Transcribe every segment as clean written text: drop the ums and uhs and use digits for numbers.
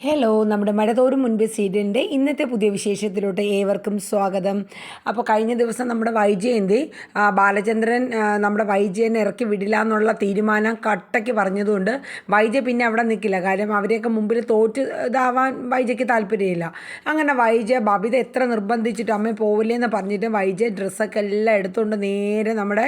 Hello, നമ്മുടെ മഴതോറും മുൻപ് സീരിയലിൻ്റെ ഇന്നത്തെ പുതിയ വിശേഷത്തിലോട്ട് ഏവർക്കും സ്വാഗതം. അപ്പോൾ കഴിഞ്ഞ ദിവസം നമ്മുടെ വൈജയന്തി ബാലചന്ദ്രൻ നമ്മുടെ വൈജയനെ ഇറക്കി വിടില്ല എന്നുള്ള തീരുമാനം കട്ടയ്ക്ക് പറഞ്ഞതുകൊണ്ട് വൈജ പിന്നെ അവിടെ നിൽക്കില്ല. കാര്യം അവരെയൊക്കെ മുമ്പിൽ തോറ്റ് ഇതാവാൻ വൈജയ്ക്ക് താല്പര്യമില്ല. അങ്ങനെ വൈജ ബബിത എത്ര നിർബന്ധിച്ചിട്ട് അമ്മ പോവില്ലേന്ന് പറഞ്ഞിട്ട് വൈജ ഡ്രസ്സൊക്കെ എല്ലാം എടുത്തുകൊണ്ട് നേരെ നമ്മുടെ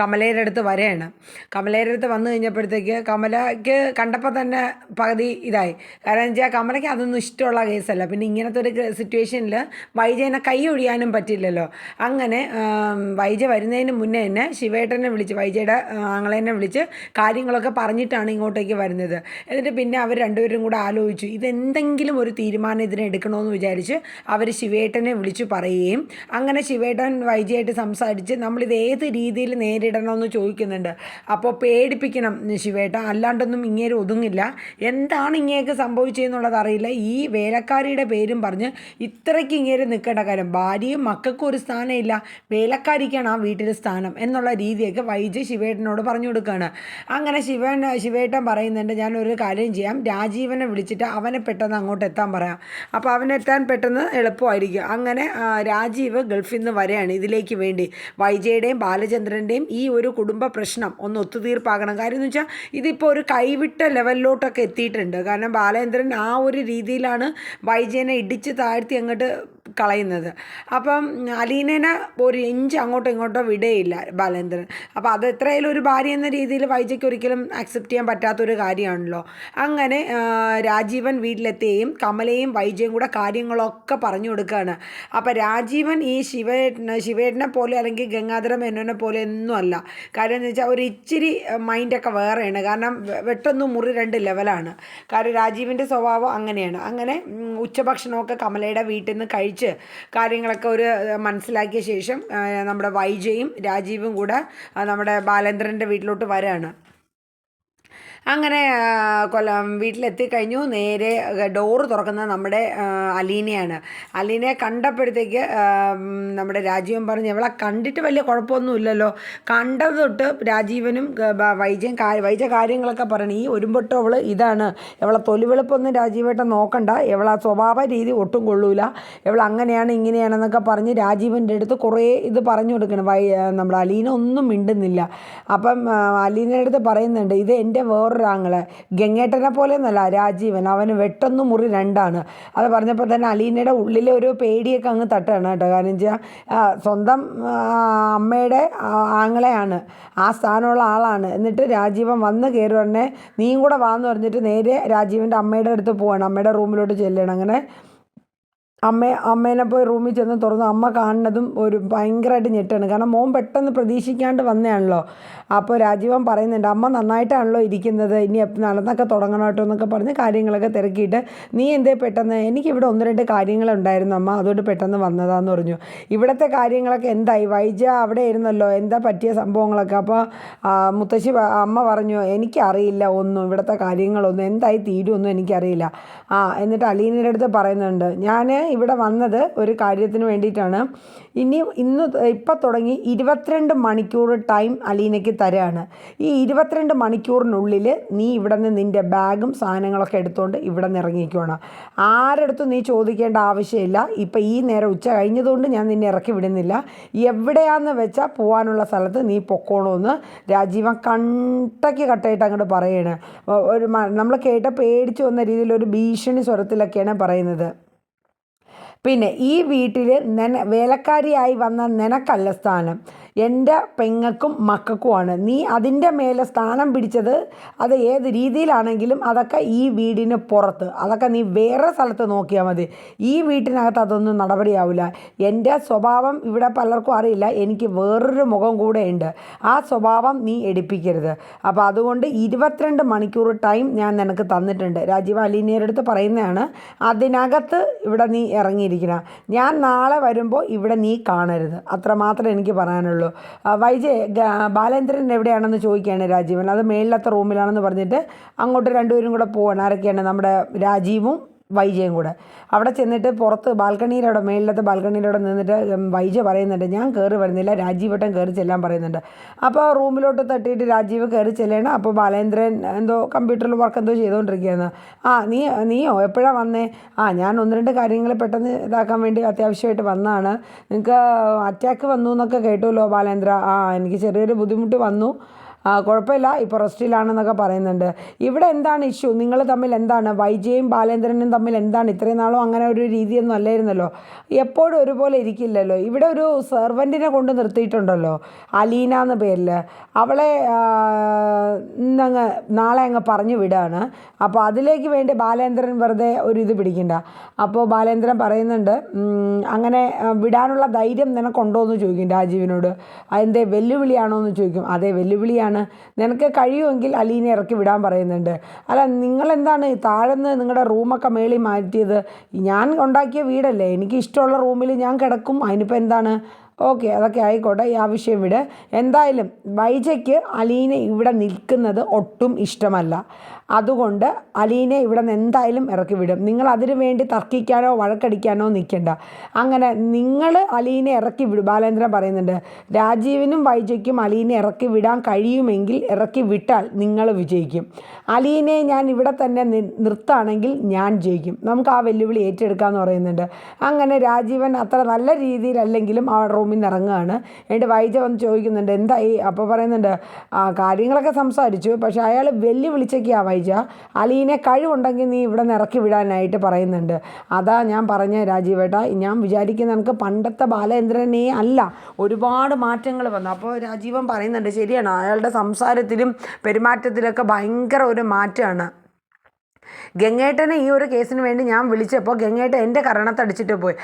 കമലയുടെ അടുത്ത് വരെയാണ്. കമലയുടെ അടുത്ത് വന്നു കഴിഞ്ഞപ്പോഴത്തേക്ക് കമലയ്ക്ക് കണ്ടപ്പോൾ തന്നെ പകുതി ഇതായി. കാരണം വെച്ചാൽ കമലയ്ക്ക് അതൊന്നും ഇഷ്ടമുള്ള കേസല്ല. പിന്നെ ഇങ്ങനത്തെ ഒരു സിറ്റുവേഷനിൽ വൈജയനെ കൈ ഒഴിയാനും പറ്റില്ലല്ലോ. അങ്ങനെ വൈജ വരുന്നതിന് മുന്നേ തന്നെ ശിവേട്ടനെ വിളിച്ച്, വൈജയുടെ ആങ്ങളേനെ വിളിച്ച് കാര്യങ്ങളൊക്കെ പറഞ്ഞിട്ടാണ് ഇങ്ങോട്ടേക്ക് വരുന്നത്. എന്നിട്ട് പിന്നെ അവർ രണ്ടുപേരും കൂടെ ആലോചിച്ചു ഇതെന്തെങ്കിലും ഒരു തീരുമാനം ഇതിനെ എടുക്കണമെന്ന് വിചാരിച്ച് അവർ ശിവേട്ടനെ വിളിച്ചു പറയുകയും അങ്ങനെ ശിവേട്ടൻ വൈജയായിട്ട് സംസാരിച്ച് നമ്മളിത് ഏത് രീതിയിൽ നേരിടണമെന്ന് ചോദിക്കുന്നുണ്ട്. അപ്പോൾ പേടിപ്പിക്കണം ശിവേട്ട, അല്ലാണ്ടൊന്നും ഇങ്ങേര് ഒതുങ്ങില്ല. എന്താണ് ഇങ്ങേക്ക് സംഭവിച്ചതെന്നുള്ളത് അറിയില്ല. ഈ വേലക്കാരിയുടെ പേരും പറഞ്ഞ് ഇത്രയ്ക്ക് ഇങ്ങേര് നിൽക്കേണ്ട കാര്യം, ഭാര്യയും മക്കൾക്കും ഒരു സ്ഥാനമില്ല, വേലക്കാരിക്കാണ് ആ വീട്ടിൽ സ്ഥാനം എന്നുള്ള രീതിയൊക്കെ വൈജ ശിവേട്ടനോട് പറഞ്ഞു കൊടുക്കുകയാണ്. അങ്ങനെ ശിവേട്ടൻ പറയുന്നുണ്ട് ഞാനൊരു കാര്യം ചെയ്യാം, രാജീവനെ വിളിച്ചിട്ട് അവനെ പെട്ടെന്ന് അങ്ങോട്ട് എത്താൻ പറയാം. അപ്പോൾ അവനെത്താൻ പെട്ടെന്ന് എളുപ്പമായിരിക്കും. അങ്ങനെ രാജീവ് ഗൾഫിൽ നിന്ന് വരെയാണ് ഇതിലേക്ക് വേണ്ടി. വൈജയുടെയും ബാലചന്ദ്രൻ്റെയും ഈ ഒരു കുടുംബ പ്രശ്നം ഒന്ന് ഒത്തുതീർപ്പാകണം. കാര്യം എന്ന് വെച്ചാൽ ഇതിപ്പോൾ ഒരു കൈവിട്ട ലെവലിലോട്ടൊക്കെ എത്തിയിട്ടുണ്ട്. കാരണം ബാലചന്ദ്രൻ ആ ഒരു രീതിയിലാണ് വൈജയനെ ഇടിച്ച് താഴ്ത്തി അങ്ങോട്ട് കളയുന്നത്. അപ്പം അലീനേനെ ഒരു ഇഞ്ച് അങ്ങോട്ടോ ഇങ്ങോട്ടോ വിടുകയില്ല ബാലേന്ദ്രൻ. അപ്പോൾ അത് എത്രയായാലും ഒരു ഭാര്യ എന്ന രീതിയിൽ വൈജയ്ക്ക് ഒരിക്കലും അക്സെപ്റ്റ് ചെയ്യാൻ പറ്റാത്തൊരു കാര്യമാണല്ലോ. അങ്ങനെ രാജീവൻ വീട്ടിലെത്തുകയും കമലയും വൈജയും കൂടെ കാര്യങ്ങളൊക്കെ പറഞ്ഞു കൊടുക്കുകയാണ്. അപ്പോൾ രാജീവൻ ഈ ശിവേട്ടനെ പോലെ അല്ലെങ്കിൽ ഗംഗാധര മേനോനെ പോലെ ഒന്നും അല്ല. കാര്യം എന്ന് വെച്ചാൽ ഒരു ഇച്ചിരി മൈൻഡൊക്കെ വേറെയാണ്. കാരണം വെട്ടൊന്നും മുറി രണ്ട് ലെവലാണ്. കാരണം രാജീവിൻ്റെ സ്വഭാവം അങ്ങനെയാണ്. അങ്ങനെ ഉച്ചഭക്ഷണമൊക്കെ കമലയുടെ വീട്ടിൽ നിന്ന് കഴിച്ച് കാര്യങ്ങളൊക്കെ ഒരു മനസ്സിലാക്കിയ ശേഷം നമ്മുടെ വൈജയും രാജീവും കൂടെ നമ്മുടെ ബാലേന്ദ്രൻ്റെ വീട്ടിലോട്ട് വരാണ്. അങ്ങനെ വീട്ടിലെത്തിക്കഴിഞ്ഞു. നേരെ ഡോറ് തുറക്കുന്നത് നമ്മുടെ അലീനയാണ്. അലീനയെ കണ്ടപ്പോഴത്തേക്ക് നമ്മുടെ രാജീവൻ പറഞ്ഞു ഇവളെ കണ്ടിട്ട് വലിയ കുഴപ്പമൊന്നുമില്ലല്ലോ. കണ്ടത് തൊട്ട് രാജീവനും വൈജ കാര്യങ്ങളൊക്കെ പറയണം. ഈ ഒരുമ്പൊട്ടം അവൾ ഇതാണ്, ഇവളെ തൊലിവെളുപ്പൊന്നും രാജീവേട്ടൻ നോക്കണ്ട, ഇവളെ സ്വഭാവ രീതി ഒട്ടും കൊള്ളൂല, ഇവൾ അങ്ങനെയാണ് ഇങ്ങനെയാണെന്നൊക്കെ പറഞ്ഞ് രാജീവൻ്റെ അടുത്ത് കുറേ ഇത് പറഞ്ഞു കൊടുക്കണം. നമ്മുടെ അലീന ഒന്നും മിണ്ടുന്നില്ല. അപ്പം അലീനയുടെ അടുത്ത് പറയുന്നുണ്ട് ഇത് എൻ്റെ വേറൊരാങ്ങളെ ഗംഗേട്ടനെ പോലെ ഒന്നല്ല രാജീവൻ, അവന് വെട്ടൊന്നും മുറി രണ്ടാണ്. അത് പറഞ്ഞപ്പോൾ തന്നെ അലീനയുടെ ഉള്ളിലെ ഒരു പേടിയൊക്കെ അങ്ങ് തട്ടുകയാണ് കേട്ടോ. കാരണം വെച്ചാൽ സ്വന്തം അമ്മയുടെ ആങ്ങളെയാണ്, ആ സ്ഥാനമുള്ള ആളാണ്. എന്നിട്ട് രാജീവൻ വന്ന് കയറി ഉടനെ നീയും കൂടെ വാന്ന് പറഞ്ഞിട്ട് നേരെ രാജീവൻ്റെ അമ്മയുടെ അടുത്ത് പോവാണ്, അമ്മയുടെ റൂമിലോട്ട് ചെല്ലുകയാണ്. അങ്ങനെ അമ്മേനെ പോയി റൂമിൽ ചെന്ന് തുറന്നു. അമ്മ കാണുന്നതും ഒരു ഭയങ്കരമായിട്ട് ഞെട്ടാണ്. കാരണം മോൻ പെട്ടെന്ന് പ്രതീക്ഷിക്കാണ്ട് വന്നതാണല്ലോ. അപ്പോൾ രാജീവൻ പറയുന്നുണ്ട് അമ്മ നന്നായിട്ടാണല്ലോ ഇരിക്കുന്നത്, ഇനി നടന്നൊക്കെ തുടങ്ങണം കേട്ടോ എന്നൊക്കെ പറഞ്ഞ് കാര്യങ്ങളൊക്കെ തിരക്കിയിട്ട് നീ എന്തേ പെട്ടെന്ന്, എനിക്കിവിടെ ഒന്ന് രണ്ട് കാര്യങ്ങളുണ്ടായിരുന്നു അമ്മ, അതുകൊണ്ട് പെട്ടെന്ന് വന്നതാന്ന് പറഞ്ഞു. ഇവിടുത്തെ കാര്യങ്ങളൊക്കെ എന്തായി, വൈജ അവിടെ ഇരുന്നല്ലോ, എന്താ പറ്റിയ സംഭവങ്ങളൊക്കെ. അപ്പോൾ മുത്തശ്ശി അമ്മ പറഞ്ഞു എനിക്കറിയില്ല ഒന്നും, ഇവിടുത്തെ കാര്യങ്ങളൊന്നും എന്തായി തീരുമൊന്നും എനിക്കറിയില്ല. എന്നിട്ട് അലീനയുടെ അടുത്ത് പറയുന്നുണ്ട് ഞാൻ ഇവിടെ വന്നത് ഒരു കാര്യത്തിന് വേണ്ടിയിട്ടാണ്. ഇപ്പം തുടങ്ങി 22 മണിക്കൂർ ടൈം അലീനയ്ക്ക് തരാണ്. ഈ 22 മണിക്കൂറിനുള്ളിൽ നീ ഇവിടെ നിന്ന് നിൻ്റെ ബാഗും സാധനങ്ങളൊക്കെ എടുത്തുകൊണ്ട് ഇവിടെ നിന്ന് ഇറങ്ങിക്കണം. ആരെടുത്തും നീ ചോദിക്കേണ്ട ആവശ്യമില്ല. ഇപ്പം ഈ നേരം ഉച്ച കഴിഞ്ഞതുകൊണ്ട് ഞാൻ നിന്നെ ഇറക്കി വിടുന്നില്ല. എവിടെയാണെന്ന് വെച്ചാൽ പോകാനുള്ള സ്ഥലത്ത് നീ പൊക്കോണമെന്ന് രാജീവൻ കട്ടായിട്ട് അങ്ങോട്ട് പറയണേ. നമ്മൾ കേട്ട പേടിച്ചു വന്ന രീതിയിൽ ഒരു ഭീഷണി സ്വരത്തിലൊക്കെയാണ് പറയുന്നത്. പിന്നെ ഈ വീട്ടിൽ വേലക്കാരിയായി വന്ന നിനക്കല്ല സ്ഥാനം, എൻ്റെ പെങ്ങൾക്കും മക്കൾക്കുമാണ്. നീ അതിൻ്റെ മേലെ സ്ഥാനം പിടിച്ചത് അത് ഏത് രീതിയിലാണെങ്കിലും അതൊക്കെ ഈ വീടിന് പുറത്ത്, അതൊക്കെ നീ വേറെ സ്ഥലത്ത് നോക്കിയാൽ മതി. ഈ വീട്ടിനകത്ത് അതൊന്നും നടപടിയാവില്ല. എൻ്റെ സ്വഭാവം ഇവിടെ പലർക്കും അറിയില്ല, എനിക്ക് വേറൊരു മുഖം കൂടെ ഉണ്ട്. ആ സ്വഭാവം നീ എടുപ്പിക്കരുത്. അപ്പോൾ അതുകൊണ്ട് 22 മണിക്കൂർ ടൈം ഞാൻ നിനക്ക് തന്നിട്ടുണ്ട്. രാജീവ് അലീനയുടെ അടുത്ത് പറയുന്നതാണ്. അതിനകത്ത് ഇവിടെ നീ ഇറങ്ങിയിരിക്കണം. ഞാൻ നാളെ വരുമ്പോൾ ഇവിടെ നീ കാണരുത്. അത്രമാത്രം എനിക്ക് പറയാനുള്ളൂ. ബാലേന്ദ്രൻ എവിടെയാണെന്ന് ചോദിക്കുകയാണ് രാജീവൻ. അത് മേളിലത്തെ റൂമിലാണെന്ന് പറഞ്ഞിട്ട് അങ്ങോട്ട് രണ്ടുപേരും കൂടെ പോവാണ്. ആരൊക്കെയാണ്, നമ്മുടെ രാജീവും വൈജയും കൂടെ. അവിടെ ചെന്നിട്ട് പുറത്ത് ബാൽക്കണിയുടെ അവിടെ, മേളിലത്തെ ബാൽക്കണിയുടെ അവിടെ നിന്നിട്ട് വൈജ പറയുന്നുണ്ട്, ഞാൻ കയറി വരുന്നില്ല, രാജീവേട്ടൻ കയറി ചെല്ലാൻ പറയുന്നുണ്ട്. അപ്പോൾ റൂമിലോട്ട് തട്ടിയിട്ട് രാജീവ് കയറി ചെല്ലണം. അപ്പോൾ ബാലേന്ദ്രൻ എന്തോ കമ്പ്യൂട്ടറിൽ വർക്ക് എന്തോ ചെയ്തുകൊണ്ടിരിക്കുകയാണ്. നീയോ എപ്പോഴാണ് വന്നേ? ഞാൻ ഒന്ന് രണ്ട് കാര്യങ്ങൾ പെട്ടെന്ന് ഇതാക്കാൻ വേണ്ടി അത്യാവശ്യമായിട്ട് വന്നതാണ്. നിങ്ങൾക്ക് അറ്റാക്ക് വന്നു എന്നൊക്കെ കേട്ടുമല്ലോ ബാലേന്ദ്ര. എനിക്ക് ചെറിയൊരു ബുദ്ധിമുട്ട് വന്നു, കുഴപ്പമില്ല, ഇപ്പോൾ റെസ്റ്റിലാണെന്നൊക്കെ പറയുന്നുണ്ട്. ഇവിടെ എന്താണ് ഇഷ്യൂ? നിങ്ങൾ തമ്മിൽ എന്താണ്? വൈജയും ബാലേന്ദ്രനും തമ്മിൽ എന്താണ്? ഇത്രയും നാളും അങ്ങനെ ഒരു രീതിയൊന്നും അല്ലായിരുന്നല്ലോ, എപ്പോഴും ഒരുപോലെ ഇരിക്കില്ലല്ലോ. ഇവിടെ ഒരു സെർവൻറ്റിനെ കൊണ്ട് നിർത്തിയിട്ടുണ്ടല്ലോ, അലീന എന്ന പേരിൽ. അവളെ നാളെ അങ്ങ് പറഞ്ഞു വിടുകയാണ്. അപ്പോൾ അതിലേക്ക് വേണ്ടി ബാലേന്ദ്രൻ വെറുതെ ഒരു ഇത് പിടിക്കണ്ട. അപ്പോൾ ബാലേന്ദ്രൻ പറയുന്നുണ്ട്, അങ്ങനെ വിടാനുള്ള ധൈര്യം നിനക്കുണ്ടോ എന്ന് ചോദിക്കും രാജീവിനോട്. അതെന്തേ, വെല്ലുവിളിയാണോ എന്ന് ചോദിക്കും. അതെ, വെല്ലുവിളിയാണ്, നിനക്ക് കഴിയുമെങ്കിൽ അലീനെ ഇറക്കി വിടാൻ പറയുന്നുണ്ട്. അല്ല, നിങ്ങളെന്താണ് താഴെന്ന് നിങ്ങളുടെ റൂമൊക്കെ മേളിൽ മാറ്റിയത്? ഞാൻ ഉണ്ടാക്കിയ വീടല്ലേ, എനിക്ക് ഇഷ്ടമുള്ള റൂമിൽ ഞാൻ കിടക്കും, അതിനിപ്പോൾ എന്താണ്? ഓക്കെ, അതൊക്കെ ആയിക്കോട്ടെ, ഈ ആവശ്യം വിട്. എന്തായാലും വൈജയ്ക്ക് അലീന ഇവിടെ നിൽക്കുന്നത് ഒട്ടും ഇഷ്ടമല്ല. അതുകൊണ്ട് അലീനെ ഇവിടെ നിന്ന് എന്തായാലും ഇറക്കി വിടും. നിങ്ങൾ അതിനു വേണ്ടി തർക്കിക്കാനോ വഴക്കടിക്കാനോ നിൽക്കണ്ട. അങ്ങനെ നിങ്ങൾ അലീനെ ഇറക്കി വിടും. ബാലേന്ദ്രൻ പറയുന്നുണ്ട്, രാജീവിനും വൈജയ്ക്കും അലീനെ ഇറക്കി വിടാൻ കഴിയുമെങ്കിൽ ഇറക്കി വിട്ടാൽ നിങ്ങൾ വിജയിക്കും. അലീനെ ഞാൻ ഇവിടെ തന്നെ നിർത്തുകയാണെങ്കിൽ ഞാൻ ജയിക്കും. നമുക്ക് ആ വെല്ലുവിളി ഏറ്റെടുക്കാമെന്ന് പറയുന്നുണ്ട്. അങ്ങനെ രാജീവൻ അത്ര നല്ല രീതിയിലല്ലെങ്കിലും ആ റൂമിൽ നിന്ന് ഇറങ്ങുകയാണ്. എന്നിട്ട് വൈജ വന്ന് ചോദിക്കുന്നുണ്ട്, എന്തായി? അപ്പോൾ പറയുന്നുണ്ട്, കാര്യങ്ങളൊക്കെ സംസാരിച്ചു, പക്ഷേ അയാൾ വെല്ലുവിളിച്ചൊക്കെയാണ് വൈജ. അലീനെ കഴിവുണ്ടെങ്കിൽ നീ ഇവിടെ നിന്ന് ഇറക്കി വിടാനായിട്ട് പറയുന്നുണ്ട്. അതാ ഞാൻ പറഞ്ഞ രാജീവേട്ട, ഞാൻ വിചാരിക്കുന്ന എനിക്ക് പണ്ടത്തെ ബാലേന്ദ്രനെ അല്ല, ഒരുപാട് മാറ്റങ്ങൾ വന്നു. അപ്പോൾ രാജീവൻ പറയുന്നുണ്ട്, ശരിയാണ്, അയാളുടെ സംസാരത്തിലും പെരുമാറ്റത്തിലൊക്കെ ഭയങ്കര ഒരു മാറ്റമാണ്. ഗംഗേട്ടനെ ഈ ഒരു കേസിന് വേണ്ടി ഞാൻ വിളിച്ചപ്പോൾ ഗംഗേട്ടൻ എൻ്റെ കരണത്തടിച്ചിട്ട് പോയി.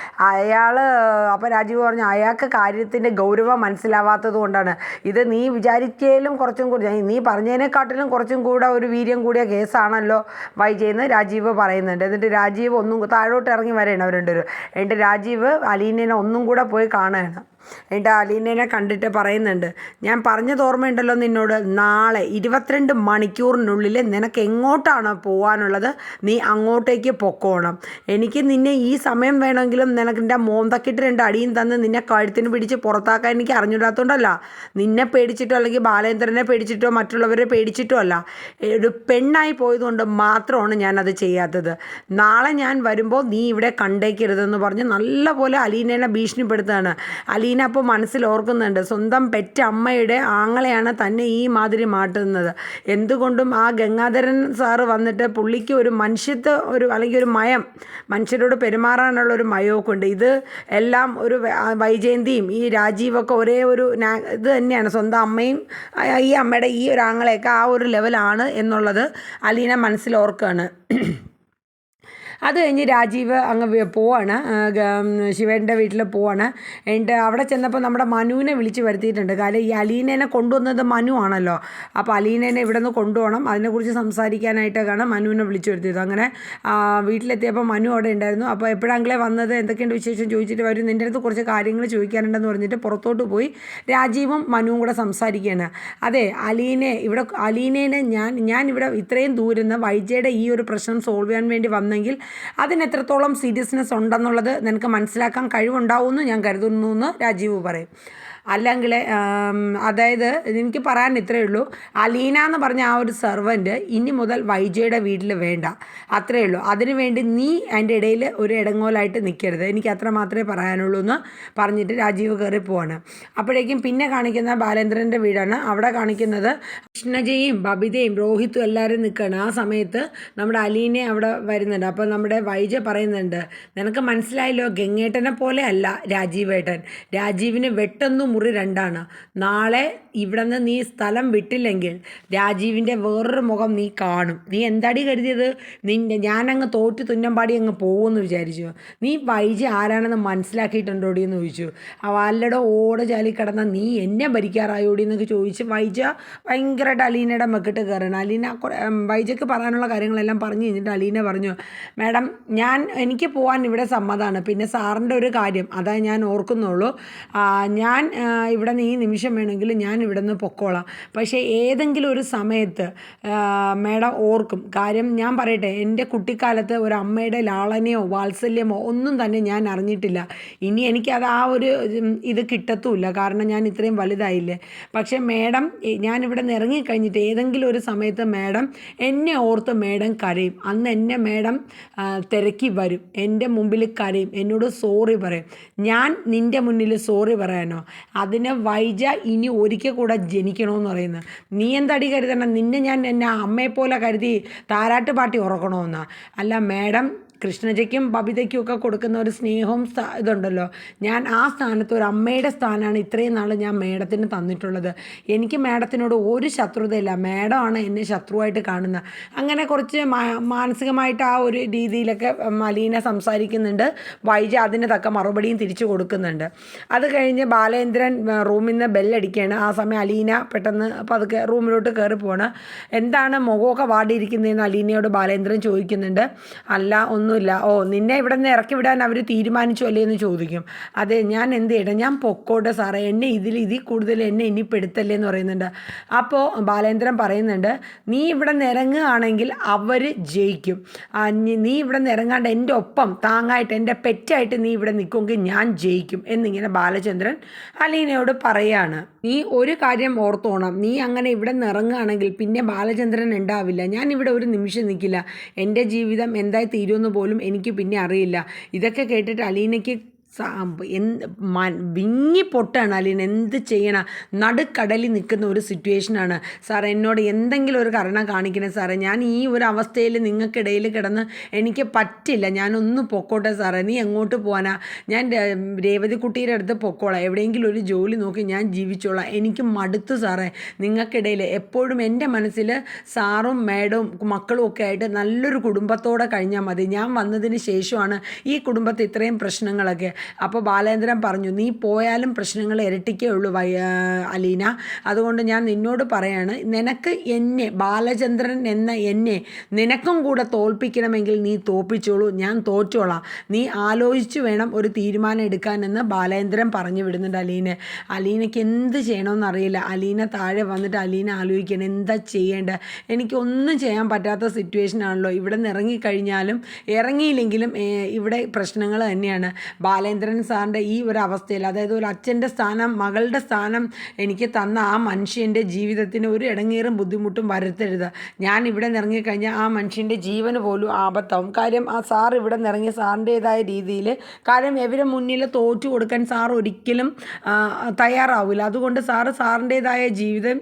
അപ്പോൾ രാജീവ് പറഞ്ഞു, അയാൾക്ക് കാര്യത്തിൻ്റെ ഗൗരവം മനസ്സിലാവാത്തത് കൊണ്ടാണ്. ഇത് നീ വിചാരിക്കലും കുറച്ചും കൂടി, നീ പറഞ്ഞതിനെക്കാട്ടിലും കുറച്ചും കൂടെ ഒരു വീര്യം കൂടിയ കേസാണല്ലോ വൈജയെന്ന് രാജീവ് പറയുന്നുണ്ട്. എന്നിട്ട് രാജീവ് ഒന്നും താഴോട്ട് ഇറങ്ങി വരെയാണ് അവർ രണ്ടുപേരും. എന്നിട്ട് രാജീവ് അലീനനെ ഒന്നും കൂടെ പോയി കാണുകയാണ്. എന്നിട്ട് അലീനനെ കണ്ടിട്ട് പറയുന്നുണ്ട്, ഞാൻ പറഞ്ഞത് ഓർമ്മയുണ്ടല്ലോ നിന്നോട്, നാളെ 22 മണിക്കൂറിനുള്ളിൽ നിനക്ക് എങ്ങോട്ടാണോ പോകാനുള്ളത് നീ അങ്ങോട്ടേക്ക് പൊക്കോണം. എനിക്ക് നിന്നെ ഈ സമയം വേണമെങ്കിലും നിനക്ക് എൻ്റെ മോന്തക്കിട്ട് 2 അടിയും തന്ന് നിന്നെ കഴുത്തിന് പിടിച്ച് പുറത്താക്കാൻ എനിക്ക് അറിഞ്ഞിടാത്തതുകൊണ്ടല്ല, നിന്നെ പേടിച്ചിട്ടോ അല്ലെങ്കിൽ ബാലേന്ദ്രനെ പേടിച്ചിട്ടോ മറ്റുള്ളവരെ പേടിച്ചിട്ടോ അല്ല, ഒരു പെണ്ണായി പോയതുകൊണ്ട് മാത്രമാണ് ഞാനത് ചെയ്യാത്തത്. നാളെ ഞാൻ വരുമ്പോൾ നീ ഇവിടെ കണ്ടേക്കരുതെന്ന് പറഞ്ഞ് നല്ലപോലെ അലീനേനെ ഭീഷണിപ്പെടുത്തുകയാണ്. അലീന അപ്പോൾ മനസ്സിൽ ഓർക്കുന്നുണ്ട്, സ്വന്തം പെറ്റ അമ്മയുടെ ആങ്ങളെയാണ് തന്നെ ഈ മാതിരി മാട്ടുന്നത്. എന്തുകൊണ്ടും ആ ഗംഗാധരൻ സാറ് വന്നിട്ട് പുള്ളിക്ക് ഒരു മനുഷ്യത്വ അല്ലെങ്കിൽ ഒരു മയം, മനുഷ്യരോട് പെരുമാറാനുള്ളൊരു മയമൊക്കെ ഉണ്ട്. ഇത് എല്ലാം ഒരു വൈജയന്തിയും ഈ രാജീവൊക്കെ ഒരേ ഒരു ഇത് തന്നെയാണ്. സ്വന്തം അമ്മയും ഈ അമ്മയുടെ ഈ ഒരു ആങ്ങളെയൊക്കെ ആ ഒരു ലെവലാണ് എന്നുള്ളത് അലീന മനസ്സിൽ ഓർക്കുകയാണ്. അത് കഴിഞ്ഞ് രാജീവ് അങ്ങ് പോവാണ്, ശിവേൻ്റെ വീട്ടിൽ പോവാണ്. എന്നിട്ട് അവിടെ ചെന്നപ്പോൾ നമ്മുടെ മനുവിനെ വിളിച്ച് വരുത്തിയിട്ടുണ്ട്. കാര്യം ഈ അലീനേനെ കൊണ്ടുവന്നത് മനു ആണല്ലോ. അപ്പോൾ അലീനേനെ ഇവിടെ നിന്ന് കൊണ്ടുപോകണം, അതിനെക്കുറിച്ച് സംസാരിക്കാനായിട്ടൊക്കെയാണ് മനുവിനെ വിളിച്ച് വരുത്തിയത്. അങ്ങനെ വീട്ടിലെത്തിയപ്പോൾ മനു അവിടെ ഉണ്ടായിരുന്നു. അപ്പോൾ എപ്പോഴെങ്കിലും വന്നത്, എന്തൊക്കെയുണ്ട് വിശേഷം ചോദിച്ചിട്ട് വരും, നിൻ്റെ അടുത്ത് കുറച്ച് കാര്യങ്ങൾ ചോദിക്കാനുണ്ടെന്ന് പറഞ്ഞിട്ട് പുറത്തോട്ട് പോയി രാജീവും മനുവും കൂടെ സംസാരിക്കുകയാണ്. അതെ, അലീനേനെ ഞാൻ ഇവിടെ ഇത്രയും ദൂരം നിന്ന് വൈജയുടെ ഈ ഒരു പ്രശ്നം സോൾവ് ചെയ്യാൻ വേണ്ടി വന്നെങ്കിൽ അതിന് എത്രത്തോളം സീരിയസ്നെസ് ഉണ്ടെന്നുള്ളത് നിനക്ക് മനസ്സിലാക്കാൻ കഴിവുണ്ടാവുമെന്ന് ഞാൻ കരുതുന്നു എന്ന് രാജീവ് പറയും. അല്ലെങ്കിൽ അതായത് എനിക്ക് പറയാൻ ഇത്രയേ ഉള്ളൂ, അലീന എന്ന് പറഞ്ഞ ആ ഒരു സെർവൻറ്റ് ഇനി മുതൽ വൈജയുടെ വീട്ടിൽ വേണ്ട, അത്രയേ ഉള്ളൂ. അതിനുവേണ്ടി നീ അതിൻ്റെ ഇടയിൽ ഒരു ഇടങ്ങോലായിട്ട് നിൽക്കരുത്, എനിക്ക് അത്ര മാത്രമേ പറയാനുള്ളൂ എന്ന് പറഞ്ഞിട്ട് രാജീവ് കയറി പോവാണ്. അപ്പോഴേക്കും പിന്നെ കാണിക്കുന്ന ബാലേന്ദ്രൻ്റെ വീടാണ്. അവിടെ കാണിക്കുന്നത് കൃഷ്ണജയും ബബിതയും രോഹിത്തും എല്ലാവരും നിൽക്കുകയാണ്. ആ സമയത്ത് നമ്മുടെ അലീനെ അവിടെ വരുന്നുണ്ട്. അപ്പോൾ നമ്മുടെ വൈജ പറയുന്നുണ്ട്, നിനക്ക് മനസ്സിലായല്ലോ, ഗംഗേട്ടനെ പോലെ അല്ല രാജീവേട്ടൻ, രാജീവിന് വെട്ടൊന്നും മുറി 2ആണ്. നാളെ ഇവിടെ നിന്ന് നീ സ്ഥലം വിട്ടില്ലെങ്കിൽ രാജീവിൻ്റെ വേറൊരു മുഖം നീ കാണും. നീ എന്താടി കരുതിയത്? ഞാനങ്ങ് തോറ്റ് തുന്നമ്പാടി അങ്ങ് പോകുമെന്ന് വിചാരിച്ചു? നീ വൈജ ആരാണെന്ന് മനസ്സിലാക്കിയിട്ടുണ്ടോടി എന്ന് ചോദിച്ചു. വല്ലടോ ഓട ചാലി കിടന്ന നീ എന്നെ ഭരിക്കാറായോടി എന്നൊക്കെ ചോദിച്ച് വൈജ ഭയങ്കരമായിട്ട് അലീനയുടെ മെക്കിട്ട് കയറണം. അലീന വൈജയ്ക്ക് പറയാനുള്ള കാര്യങ്ങളെല്ലാം പറഞ്ഞു കഴിഞ്ഞിട്ട് അലീന പറഞ്ഞു, മാഡം എനിക്ക് പോകാൻ ഇവിടെ സമ്മതമാണ്, പിന്നെ സാറിൻ്റെ ഒരു കാര്യം അതാ ഞാൻ ഓർക്കുന്നുള്ളൂ, ഞാൻ ഇവിടെ നിന്ന് ഈ നിമിഷം വേണമെങ്കിൽ ഞാൻ ഇവിടെ നിന്ന് പൊക്കോളാം, പക്ഷേ ഏതെങ്കിലും ഒരു സമയത്ത് മേഡം ഓർക്കും. കാര്യം ഞാൻ പറയട്ടെ, എൻ്റെ കുട്ടിക്കാലത്ത് ഒരു അമ്മയുടെ ലാളനയോ വാത്സല്യമോ ഒന്നും തന്നെ ഞാൻ അറിഞ്ഞിട്ടില്ല. ഇനി എനിക്കത് ആ ഒരു ഇത് കിട്ടത്തുമില്ല, കാരണം ഞാൻ ഇത്രയും വലുതായില്ലേ. പക്ഷേ മേഡം ഞാനിവിടെ നിന്ന് ഇറങ്ങിക്കഴിഞ്ഞിട്ട് ഏതെങ്കിലും ഒരു സമയത്ത് മേഡം എന്നെ ഓർത്ത് മേഡം കരയും. അന്ന് എന്നെ മേഡം തിരക്കി വരും, എൻ്റെ മുമ്പിൽ കരയും, എന്നോട് സോറി പറയും. ഞാൻ നിൻ്റെ മുന്നിൽ സോറി പറയാനോ? അതിന് വൈജ ഇനി ഒരിക്കൽ കൂടെ ജനിക്കണമെന്ന് പറയുന്നത്. നീ എന്തടി കരുതണം? നിന്നെ ഞാൻ എന്നെ അമ്മയെപ്പോലെ കരുതി താരാട്ട് പാട്ടി ഉറക്കണമെന്നാ? അല്ല മേഡം, കൃഷ്ണജയ്ക്കും ബബിതയ്ക്കും ഒക്കെ കൊടുക്കുന്ന ഒരു സ്നേഹവും ഇതുണ്ടല്ലോ, ഞാൻ ആ സ്ഥാനത്ത് ഒരു അമ്മയുടെ സ്ഥാനമാണ് ഇത്രയും നാൾ ഞാൻ മേഡത്തിന് തന്നിട്ടുള്ളത്. എനിക്ക് മേഡത്തിനോട് ഒരു ശത്രുതയില്ല, മേഡമാണ് എന്നെ ശത്രുവായിട്ട് കാണുന്നത്. അങ്ങനെ കുറച്ച് മാനസികമായിട്ട് ആ ഒരു രീതിയിലൊക്കെ അലീന സംസാരിക്കുന്നുണ്ട്. വൈജ അതിന് തക്ക മറുപടിയും തിരിച്ചു കൊടുക്കുന്നുണ്ട്. അത് കഴിഞ്ഞ് ബാലേന്ദ്രൻ റൂമിൽ നിന്ന് ബെല്ലടിക്കുകയാണ്. ആ സമയം അലീന പെട്ടെന്ന് പതുക്കെ റൂമിലോട്ട് കയറി പോവാണ്. എന്താണ് മുഖമൊക്കെ വാടിയിരിക്കുന്നതെന്ന് അലീനയോട് ബാലേന്ദ്രൻ ചോദിക്കുന്നുണ്ട്. അല്ല ഒന്നുമില്ല. ഓ, നിന്നെ ഇവിടെ നിന്ന് ഇറക്കി വിടാൻ അവർ തീരുമാനിച്ചു അല്ലേ എന്ന് ചോദിക്കും. അതെ, ഞാൻ എന്ത് ചെയ്യട്ടെ, ഞാൻ പൊക്കോട്ടെ സാറേ, എന്നെ ഇതിൽ കൂടുതൽ എന്നെ ഇനി പെടുത്തല്ലേ എന്ന് പറയുന്നുണ്ട്. അപ്പോൾ ബാലേന്ദ്രൻ പറയുന്നുണ്ട്, നീ ഇവിടെ നിന്ന് ഇറങ്ങുകയാണെങ്കിൽ അവർ ജയിക്കും. നീ ഇവിടെ നിന്ന് ഇറങ്ങാണ്ട് എൻ്റെ ഒപ്പം താങ്ങായിട്ട് എൻ്റെ പെറ്റായിട്ട് നീ ഇവിടെ നിൽക്കുമെങ്കിൽ ഞാൻ ജയിക്കും എന്നിങ്ങനെ ബാലചന്ദ്രൻ അലീനയോട് പറയാണ്. നീ ഒരു കാര്യം ഓർത്തോണം, നീ അങ്ങനെ ഇവിടെ നിന്ന് ഇറങ്ങുകയാണെങ്കിൽ പിന്നെ ബാലചന്ദ്രൻ ഉണ്ടാവില്ല. ഞാൻ ഇവിടെ ഒരു നിമിഷം നിൽക്കില്ല. എൻ്റെ ജീവിതം എന്തായി തീരുമെന്ന് പോലും എനിക്ക് പിന്നെ അറിയില്ല. ഇതൊക്കെ കേട്ടിട്ട് അലീനയ്ക്ക് വിങ്ങിപ്പൊട്ടാണ് അലീന. എന്ത് ചെയ്യണം? നടുക്കടലിൽ നിൽക്കുന്ന ഒരു സിറ്റുവേഷനാണ്. സാർ എന്നോട് എന്തെങ്കിലും ഒരു കരുണ കാണിക്കണേ സാറേ, ഞാൻ ഈ ഒരു അവസ്ഥയിൽ നിങ്ങൾക്കിടയിൽ കിടന്ന് എനിക്ക് പറ്റില്ല, ഞാനൊന്ന് പൊക്കോട്ടെ സാറേ. നീ എങ്ങോട്ട് പോകാനാ? ഞാൻ രേവതി കുട്ടിയുടെ അടുത്ത് പൊക്കോളാം, എവിടെയെങ്കിലും ഒരു ജോലി നോക്കി ഞാൻ ജീവിച്ചോളാം. എനിക്ക് മടുത്തു സാറേ നിങ്ങൾക്കിടയിൽ. എപ്പോഴും എൻ്റെ മനസ്സിൽ സാറും മേഡവും മക്കളും ഒക്കെ ആയിട്ട് നല്ലൊരു കുടുംബത്തോടെ കഴിഞ്ഞാൽ മതി. ഞാൻ വന്നതിന് ശേഷമാണ് ഈ കുടുംബത്തിൽ ഇത്രയും പ്രശ്നങ്ങളൊക്കെ. അപ്പോൾ ബാലേന്ദ്രൻ പറഞ്ഞു, നീ പോയാലും പ്രശ്നങ്ങൾ ഇരട്ടിക്കേ ഉള്ളൂ അലീന. അതുകൊണ്ട് ഞാൻ നിന്നോട് പറയാണ്, നിനക്ക് എന്നെ, ബാലചന്ദ്രൻ എന്ന എന്നെ നിനക്കും കൂടെ തോൽപ്പിക്കണമെങ്കിൽ നീ തോൽപ്പിച്ചോളൂ, ഞാൻ തോറ്റോളാം. നീ ആലോചിച്ച് വേണം ഒരു തീരുമാനം എടുക്കാനെന്ന് ബാലേന്ദ്രൻ പറഞ്ഞു വിടുന്നുണ്ട് അലീന. അലീനയ്ക്ക് എന്ത് ചെയ്യണമെന്നറിയില്ല. അലീന താഴെ വന്നിട്ട് അലീന ആലോചിക്കണം, എന്താ ചെയ്യേണ്ടത്? എനിക്കൊന്നും ചെയ്യാൻ പറ്റാത്ത സിറ്റുവേഷനാണല്ലോ. ഇവിടെ നിന്ന് ഇറങ്ങിക്കഴിഞ്ഞാലും ഇറങ്ങിയില്ലെങ്കിലും ഇവിടെ പ്രശ്നങ്ങൾ തന്നെയാണ്. ബാലേന്ദ്രൻ സാറിൻ്റെ ഈ ഒരു അവസ്ഥയിൽ, അതായത് ഒരു അച്ഛൻ്റെ സ്ഥാനം, മകളുടെ സ്ഥാനം എനിക്ക് തന്ന ആ മനുഷ്യൻ്റെ ജീവിതത്തിന് ഒരു ഇടങ്ങേറും ബുദ്ധിമുട്ടും വരുത്തരുത്. ഞാൻ ഇവിടെ നിറങ്ങിക്കഴിഞ്ഞാൽ ആ മനുഷ്യൻ്റെ ജീവന് പോലും ആപത്താവും. കാര്യം ആ സാർ ഇവിടെ നിറങ്ങി സാറിൻ്റേതായ രീതിയിൽ, കാര്യം ഇവരെ മുന്നിൽ തോറ്റു കൊടുക്കാൻ സാർ ഒരിക്കലും തയ്യാറാവില്ല. അതുകൊണ്ട് സാറിൻ്റേതായ ജീവിതം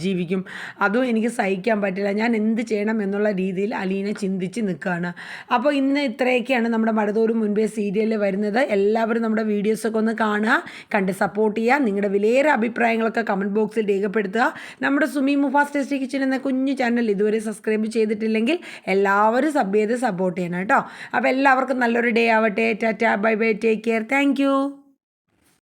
ജീവിക്കും. അതും എനിക്ക് സഹിക്കാൻ പറ്റില്ല. ഞാൻ എന്ത് ചെയ്യണം എന്നുള്ള രീതിയിൽ അലീന ചിന്തിച്ച് നിൽക്കുകയാണ്. അപ്പോൾ ഇന്ന് ഇത്രയൊക്കെയാണ് നമ്മുടെ മഴതോറും മുൻപേ സീരിയലിൽ വരുന്നത്. എല്ലാവരും നമ്മുടെ വീഡിയോസൊക്കെ ഒന്ന് കാണുക, കണ്ട് സപ്പോർട്ട് ചെയ്യുക. നിങ്ങളുടെ വിലയേറെ അഭിപ്രായങ്ങളൊക്കെ കമൻറ്റ് ബോക്സിൽ രേഖപ്പെടുത്തുക. നമ്മുടെ സുമി മുഫാസ് ടേസ്റ്റി കിച്ചൻ എന്ന കുഞ്ഞു ചാനൽ ഇതുവരെ സബ്സ്ക്രൈബ് ചെയ്തിട്ടില്ലെങ്കിൽ എല്ലാവരും സബ് ചെയ്ത് സപ്പോർട്ട് ചെയ്യണം കേട്ടോ. അപ്പോൾ എല്ലാവർക്കും നല്ലൊരു ഡേ ആവട്ടെ. Tata, bye bye, take care, thank you.